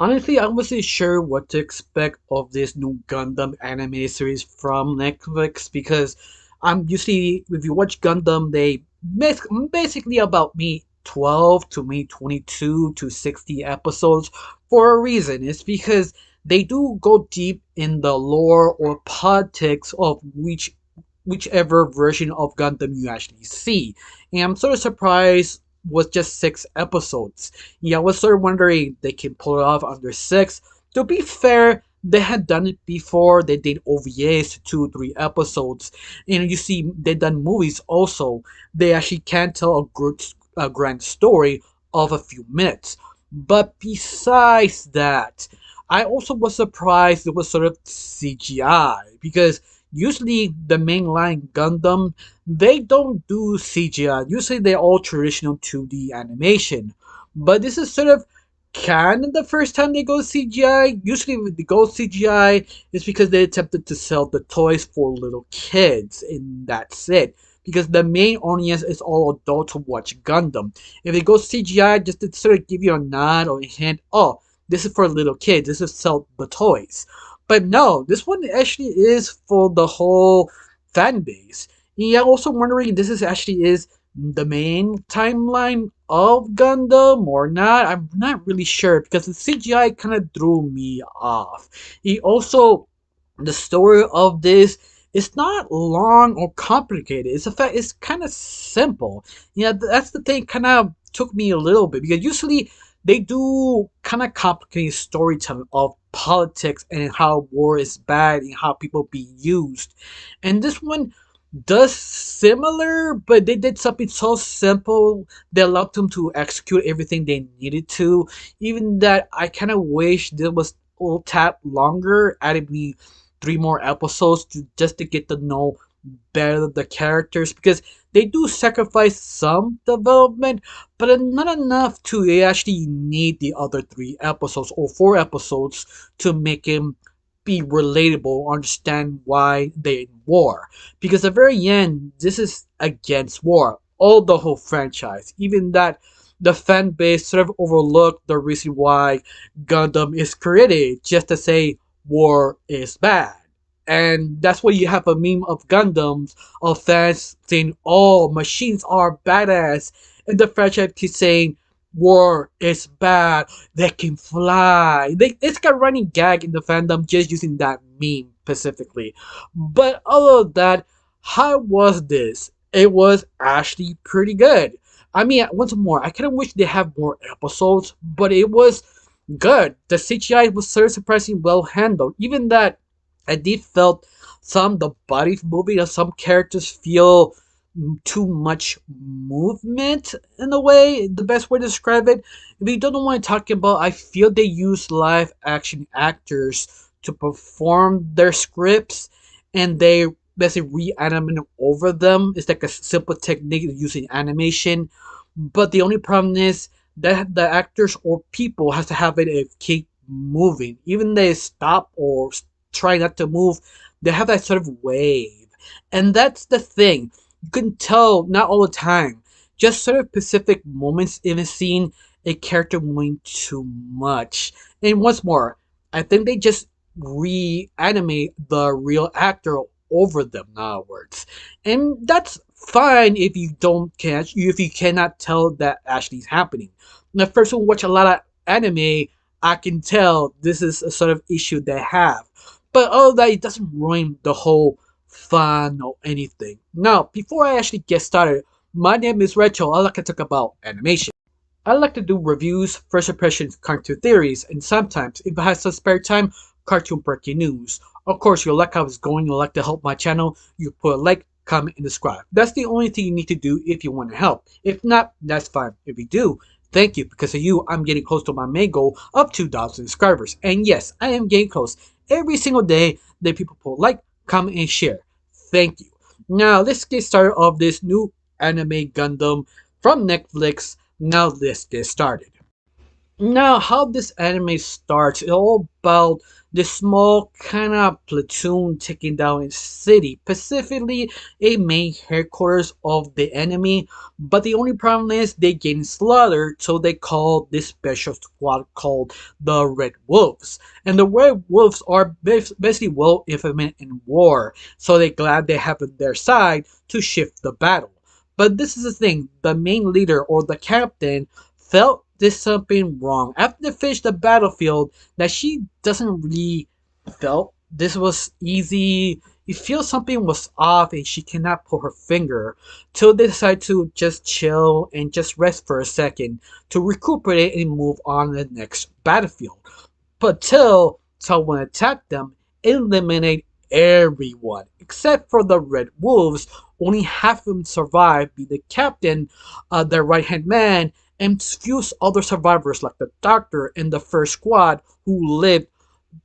Honestly, I wasn't sure what to expect of this new Gundam anime series from Netflix because I'm usually, if you watch Gundam, they basically about me 12 to me 22 to 60 episodes for a reason. It's because they do go deep in the lore or politics of whichever version of Gundam you actually see. And I'm sort of surprised with just 6 episodes. Yeah, I was sort of wondering they can pull it off under 6. To be fair, they had done it before. They did OVAs to 2 3 episodes. And you see, they done movies also. They actually can tell a grand story of a few minutes. But besides that, I also was surprised it was sort of CGI because usually the mainline Gundam they don't do CGI. Usually they're all traditional 2D animation. But this is sort of kind of the first time they go CGI. Usually when they go CGI, it's because they attempted to sell the toys for little kids, and that's it. Because the main audience is all adults who watch Gundam. If they go CGI, just to sort of give you a nod or a hint, oh, this is for little kids. This is sell the toys. But no, this one actually is for the whole fan base. Yeah, also wondering if this is actually is the main timeline of Gundam or not. I'm not really sure because the CGI kind of threw me off. He also the story of this is not long or complicated. It's a fact it's kind of simple. Yeah, that's the thing. Kind of took me a little bit because usually they do kind of complicated storytelling of politics and how war is bad and how people be used, and this one does similar, but they did something so simple that allowed them to execute everything they needed to. Even that, I kind of wish there was a little tad longer, added me 3 more episodes to just to get to know better the characters because they do sacrifice some development, but not enough to actually need the other 3 episodes or 4 episodes to make him be relatable or understand why they're in war. Because at the very end, this is against war. All the whole franchise. Even that the fan base sort of overlooked the reason why Gundam is created, just to say war is bad. And that's why you have a meme of Gundams of fans saying, "Oh, machines are badass," and the franchise keeps saying, "War is bad. They can fly." It's got running gag in the fandom just using that meme specifically. But other than that, how was this? It was actually pretty good. I mean, once more, I kind of wish they have more episodes, but it was good. The CGI was so surprisingly well handled. Even that I did felt some the body moving of some characters feel too much movement in a way. The best way to describe it. If you don't know what I'm talking about, I feel they use live action actors to perform their scripts, and they basically reanimate over them. It's like a simple technique using animation, but the only problem is that the actors or people has to have it keep moving. Even they stop or try not to move, they have that sort of wave. And that's the thing. You can tell not all the time. Just sort of specific moments in a scene, a character moving too much. And once more, I think they just reanimate the real actor over them, in other words. And that's fine if you don't catch if you cannot tell that actually is happening. When I first watch a lot of anime, I can tell this is a sort of issue they have. But all that it doesn't ruin the whole fun or anything. Now, before I actually get started, my name is Rachel. I like to talk about animation. I like to do reviews, first impressions, cartoon theories, and sometimes, if I have some spare time, cartoon breaking news. Of course, you like how it's going, you like to help my channel, you put a like, comment, and subscribe. That's the only thing you need to do if you want to help. If not, that's fine. If you do, thank you. Because of you, I'm getting close to my main goal of 2,000 subscribers. And yes, I am getting close. Every single day, that people put like, comment, and share. Thank you. Now, let's get started of this new anime Gundam from Netflix. Now let's get started. Now, how this anime starts, it's all about this small kind of platoon taking down a city, specifically a main headquarters of the enemy. But the only problem is they getting slaughtered, so they call this special squad called the Red Wolves. And the Red Wolves are basically well implemented in war, so they're glad they have on their side to shift the battle. But this is the thing: the main leader or the captain felt there's something wrong after they finished the battlefield, that she doesn't really felt this was easy. You feel something was off and she cannot put her finger, till they decide to just chill and just rest for a second to recuperate and move on to the next battlefield. But till someone attacked them, eliminate everyone except for the Red Wolves. Only half of them survived, be the captain, their right hand man, and few other survivors like the doctor and the first squad who lived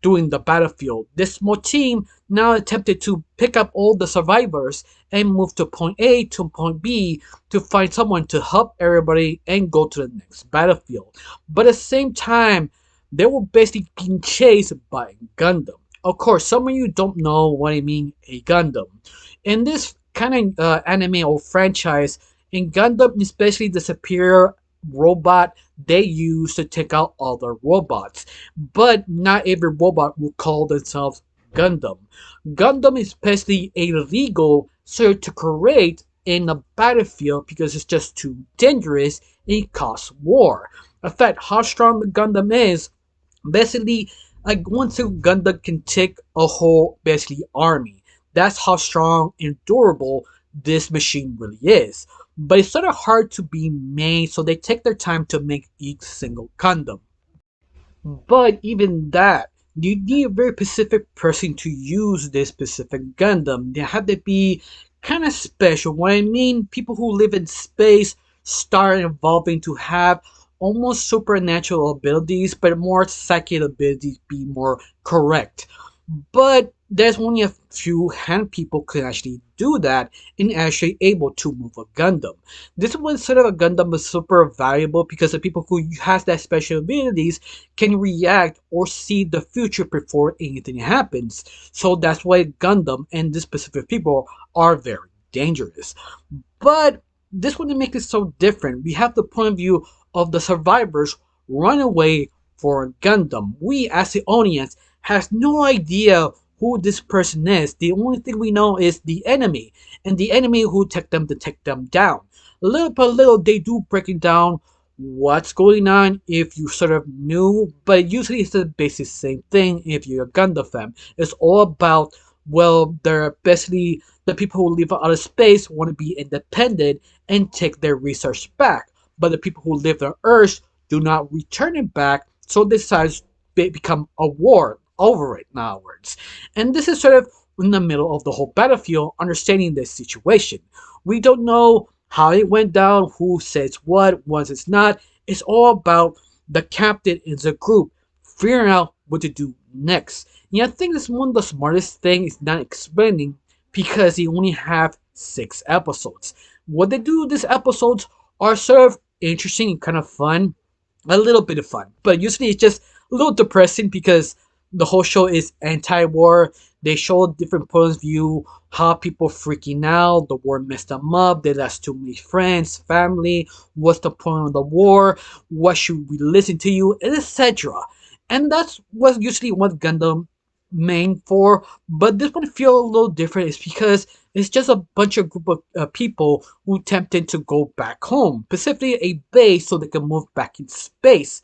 during the battlefield. This small team now attempted to pick up all the survivors and move to point A to point B to find someone to help everybody and go to the next battlefield. But at the same time, they were basically being chased by Gundam. Of course, some of you don't know what I mean a Gundam. In this kind of anime or franchise, in Gundam, especially the superior robot they use to take out other robots. But not every robot will call themselves Gundam. Gundam is basically a legal sort to create in a battlefield because it's just too dangerous and it causes war. In fact, how strong the Gundam is, basically, like one single Gundam can take a whole basically army. That's how strong and durable this machine really is. But it's sort of hard to be made, so they take their time to make each single Gundam. But even that, you need a very specific person to use this specific Gundam. They have to be kind of special. What I mean, people who live in space start evolving to have almost supernatural abilities, but more psychic abilities be more correct. But there's only a few hand people can actually do that and actually able to move a Gundam. This one sort of a Gundam is super valuable because the people who has that special abilities can react or see the future before anything happens. So that's why Gundam and this specific people are very dangerous. But this wouldn't make it so different. We have the point of view of the survivors run away for a Gundam. We as the audience has no idea who this person is. The only thing we know is the enemy, and the enemy who take them to take them down. Little by little, they do breaking down what's going on if you sort of knew, but usually it's the basic same thing if you're a Gundam fan. It's all about, well, they're basically the people who live out of space want to be independent and take their research back, but the people who live on Earth do not return it back, so they decide to become a war over it nowadays. And this is sort of in the middle of the whole battlefield, understanding this situation. We don't know how it went down, who says what, what is not. It's all about the captain and the group figuring out what to do next. And I think this one of the smartest thing is not explaining because they only have 6 episodes. What they do these episodes are sort of interesting and kind of fun, a little bit of fun, but usually it's just a little depressing because the whole show is anti-war. They show different points of view, how people freaking out, the war messed them up, they lost too many friends, family, what's the point of the war, what should we listen to you, etc. And that's what usually what Gundam main for, but this one feel a little different is because it's just a bunch of group of people who tempted to go back home, specifically a base so they can move back in space.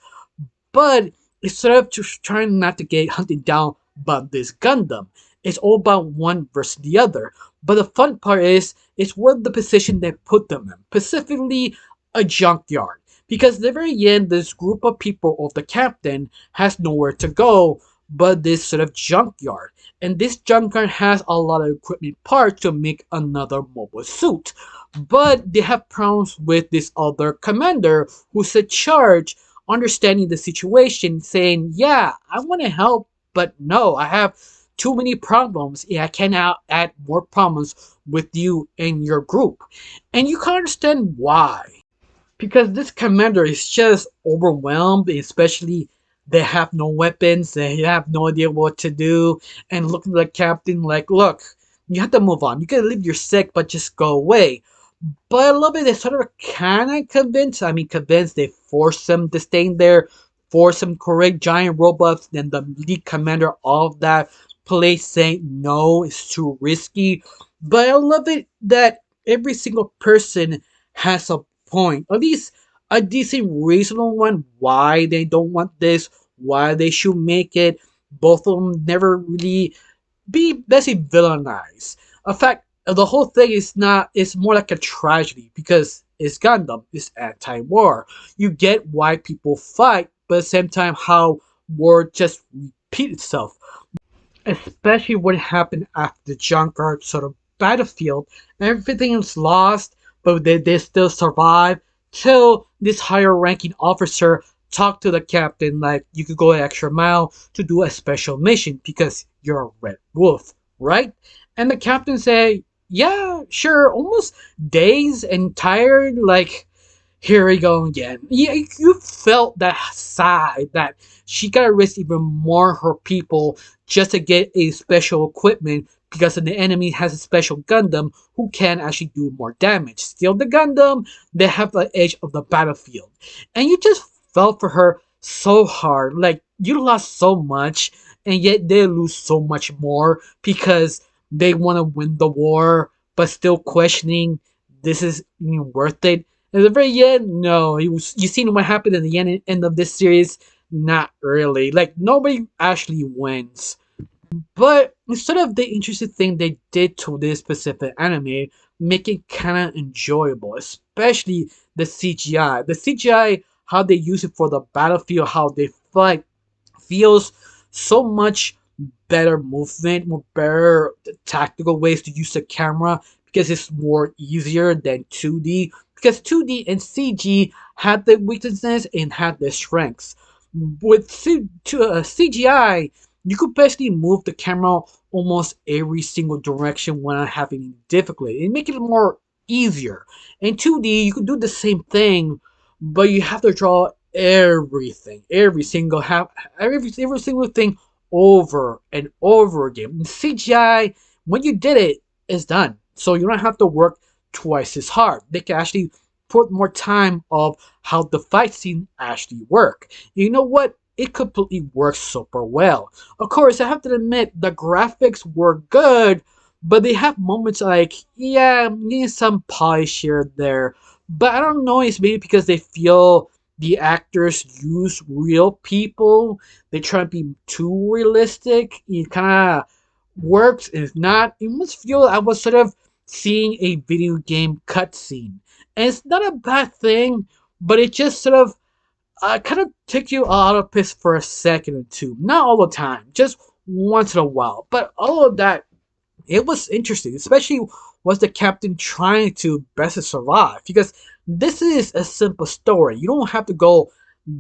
But instead of just trying not to get hunted down by this Gundam, it's all about one versus the other. But the fun part is, it's what the position they put them in, specifically a junkyard. Because at the very end, this group of people of the captain has nowhere to go but this sort of junkyard. And this junkyard has a lot of equipment parts to make another mobile suit. But they have problems with this other commander who's in charge, understanding the situation, saying, yeah, I want to help, but no, I have too many problems. Yeah, I cannot add more problems with you and your group. And you can understand why. because this commander is just overwhelmed, especially they have no weapons, they have no idea what to do, and look at the captain like, look, you have to move on. You can leave your sick, but just go away. But a little bit, they sort of kind of convinced. I mean, convinced. They force him to stay in there, force him to correct giant robots. Then the lead commander of that place saying no, it's too risky. But I love it that every single person has a point, at least a decent, reasonable one, why they don't want this, why they should make it. Both of them never really be basically villainized. In fact, the whole thing is not, it's more like a tragedy because it's Gundam, it's anti-war. You get why people fight, but at the same time how war just repeat itself, especially what happened after the junkyard sort of battlefield. Everything is lost, but they still survive till this higher ranking officer talked to the captain like you could go an extra mile to do a special mission because you're a red wolf, right? And the captain say, yeah, sure, almost dazed and tired, like here we go again. Yeah, you felt that side that she gotta risk even more her people just to get a special equipment because the enemy has a special Gundam who can actually do more damage. Steal the Gundam, they have the edge of the battlefield. And you just felt for her so hard. Like you lost so much and yet they lose so much more because they want to win the war but still questioning this is even worth it. At the very end, no. You seen what happened in the end of this series? Not really. Like nobody actually wins. But instead of the interesting thing they did to this specific anime, make it kind of enjoyable, especially the CGI. The CGI, how they use it for the battlefield, how they fight, feels so much better movement, more better tactical ways to use the camera because it's more easier than 2D. Because 2D and CG had their weaknesses and had their strengths. With CGI, you could basically move the camera almost every single direction without having difficulty and make it more easier. In 2D, you could do the same thing, but you have to draw everything, every single thing over and over again. In CGI, when you did it, it's done. So you don't have to work twice as hard. They can actually put more time of how the fight scene actually work. You know what? It completely works super well. Of course, I have to admit the graphics were good, but they have moments like, yeah, need some polish here and there. But I don't know, it's maybe because they feel the actors use real people. They try to be too realistic. It kind of works. If not, it must feel I was sort of seeing a video game cutscene. And it's not a bad thing, but it just sort of kind of take you out of piss for a second or two. Not all the time, just once in a while. But all of that, it was interesting, especially was the captain trying to best survive because this is a simple story. You don't have to go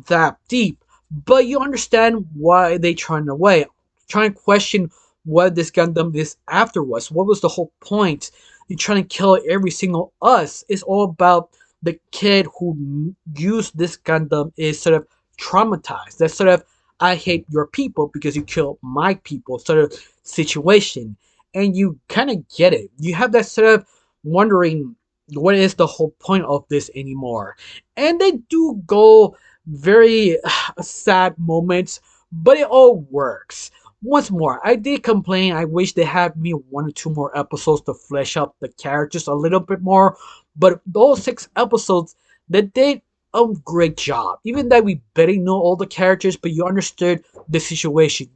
that deep, but you understand why they turned away. Try and question what this Gundam is afterwards. What was the whole point in trying to kill every single us? It's all about the kid who used this Gundam is sort of traumatized. That sort of I hate your people because you killed my people sort of situation. And you kind of get it. You have that sort of wondering what is the whole point of this anymore. And they do go very sad moments, but it all works. Once more, I did complain. I wish they had me one or two more episodes to flesh up the characters a little bit more. But those 6 episodes, they did a great job. Even that we barely know all the characters, but you understood the situation.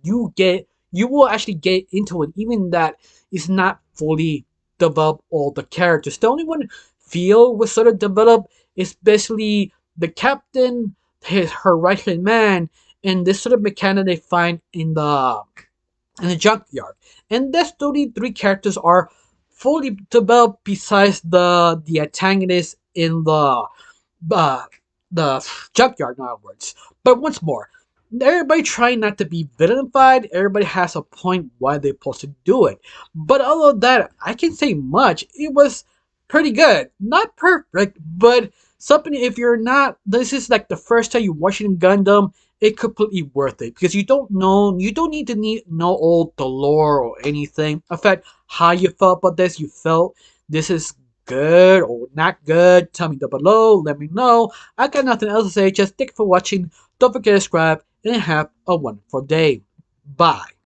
You will actually get into it, even that is not fully developed all the characters. The only one feel was sort of developed, especially the captain, her right hand man, and this sort of mechanic they find in the junkyard. And that's the only 3 characters are fully developed besides the antagonist in uh, the junkyard, in other words. But once more, everybody trying not to be villainified. Everybody has a point why they're supposed to do it. But other than that, I can't say much. It was pretty good. Not perfect, but Something if you're not, this is like the first time you're watching Gundam, it completely worth it because you don't need to know all the lore or anything. In fact, how you felt about this, you felt this is good or not good. Tell me down below. Let me know. I got nothing else to say. Just thank you for watching. Don't forget to subscribe and have a wonderful day. Bye.